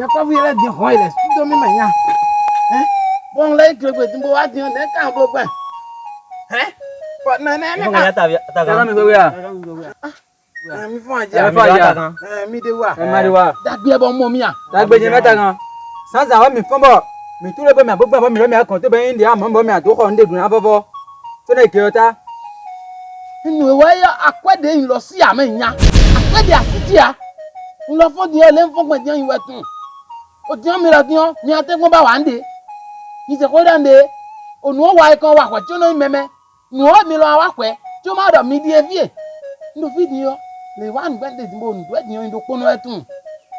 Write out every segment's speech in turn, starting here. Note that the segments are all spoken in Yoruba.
me pa vi la di hoile do mi manya bon lay klegwe timbo wa di ne kan bo gba but na ta ga mi go ya mi fun aja mi de wa da gbe bo mo mi a da gbe je meta kan sanza wa mi fun bo mi tu le bo mi agbogbo bo mi lo mi akon to be India mo bo mi ado ko nde dun afofo to ne ke ota inu wa ya akwede yin lo si amenya akwede asitia nlo fo di ole fo gbe dian iwe tun o dian mi ra dian ni ategun ba wa nde ni se ko dande onu o wa ikan wa kwa ti o no meme nu o mi lo wa kwe ti o ma do mi di evie ndo video le wa ngbe de mo ndu e dian ndo kono etun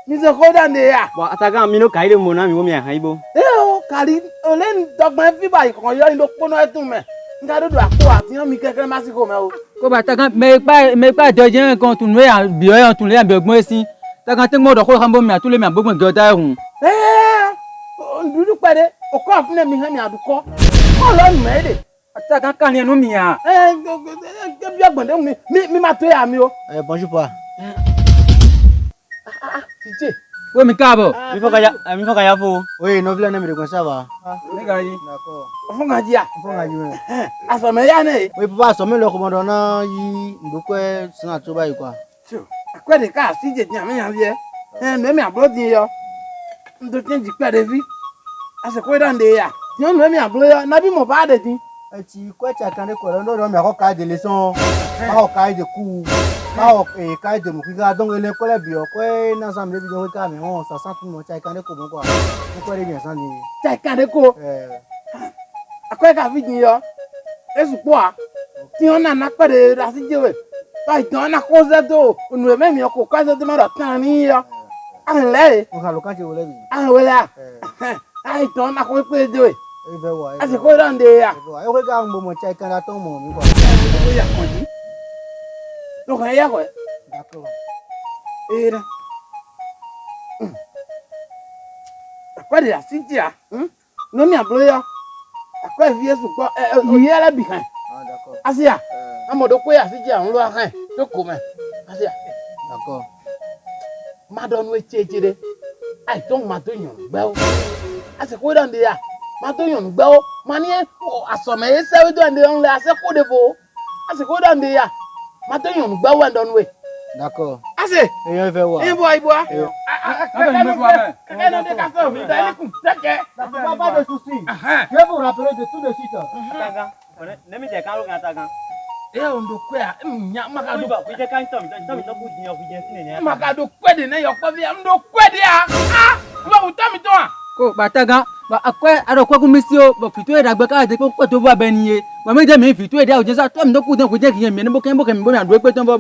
ni se ko dande ya bo ataga mi no kai de mo na mi wo mi han ibo o kari ole ndogban fi ba ikon yo ndo kono etun me nga do akpo ati mi keke masiko me o ko ba ta kan me pa de je kan tun we an bi o tun le an bi ogbon esin ta kan te mo do ko kan bo mi atule mi agbogbon ge ota ehun ndudu pede o ko afune mi han mi aduko o lo me de ta kan ni enu mi ya bi agbon de mi ma to ya mi o bonjour pa tije wo mi kaabo mi fo ka ya fo oui no vle na mi de kon ça va ni ga yi d'accord fun ga ji a fo nga ju aso me ya ne oui papa so me lo ko mo na yi ndukwe sina to bayi kwa akwede ka tije ti ami yan vie me mi abro di yo ndo change pede vi ase ko dande ya ti o me mi abro yo na bi mo ba de tin e ti ko cha kan de ko lo ndo mi ko ka de leson ma ko ka de ku ma ko ka de mu ki ga don ele ko le bi o ko na sam le bi jo ka mi won sa sa tun mo cha kan de ko mo kwa ko re bien san ni cha kan de ko akwe ka fi jin yo esu po a ti o na pede da si jewe ba itan na ko ze do onu me mi ko ka ze do ma do tan ni yo anle o ka lo kan je wo le bi wala ai itan na ko pe jewe e be wa ase ko dande ya e ko ga mo cha kan da ton mo mi kwa o ya ko ji lo kan ya ko d'accord era akwede ya sitia no mi abro yo akwa vie su po oyele bi kan ah d'accord asia amodo ko ya sitia nlo han to ko me asia d'accord madon we chechire ai ton ma to yan gbe o ase ko dande ya ma to yan gbe o mani asome e se we dande on le ase ko de bo ase ko dande ya ma to yan gbe o don we d'accord ase e fe wa ibo keke no de ka so mi da ni kun teke pas de souci je vais vous rappeler de tout de suite ataga ne mi je kan ro kan ataga o ndo kwe a nya maka do ba ku je kan to mi to ku diyan ku je sine ne maka do kwe de na yo ko bi ndo kwe de a ba u ta mi to a ko ba ta gan ba akwe aro ko ku mi si o ba fitu e dagbe ka de ko to bo abe ni ye ba me je mi fitu e de o je sa to mi to ku den ku je kiyen mi ni bo ken bo mi ado pe ton bo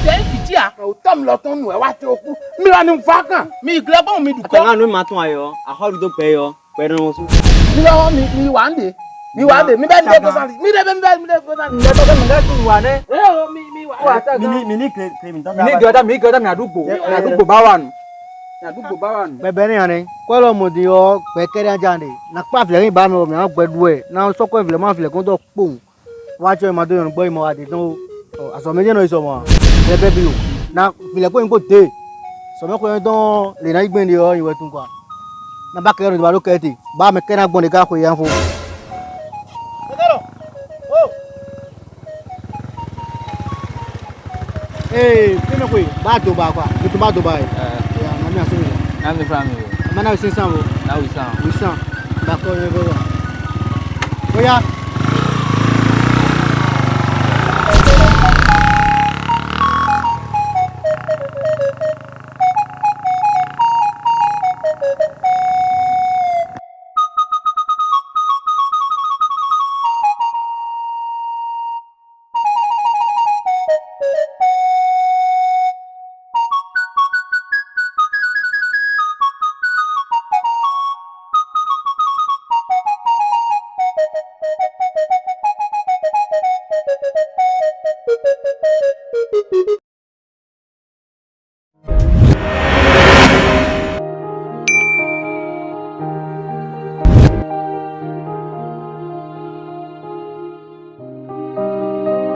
ide fiti a o ta mi lo ton nu e wa ti o ku mi ra ni fa kan mi gre bo mi du ko ataga no ma tun ayo ahoru to pe yo pe ran su mi lo mi wa nde mi be nde ko san mi de ko san le to ke mi ga tu wa ne mi wa ta gan mi ni mi to mi ge oda mi adugbo ba wa nu mi adugbo ba wa nu bebe ni ani ko lo mo di o pe kere ajande na pa fle rin ba mi o mi an gbedu e na so ko fle ma fle kon to pon wa cho ma do yon gbo imo wa de don aso meje no iso mo bebe bi o na fle ko nko te so me ko yon don le na igbe ni o iwe tun kwa na ba kere ba lo kete ba me kere agbon de ga ko yan fo kene ko ba do ba kwa to ba do ba ya na mi aso na mi fra mi mana 500 na wi san 800 d'accord je vais voir oya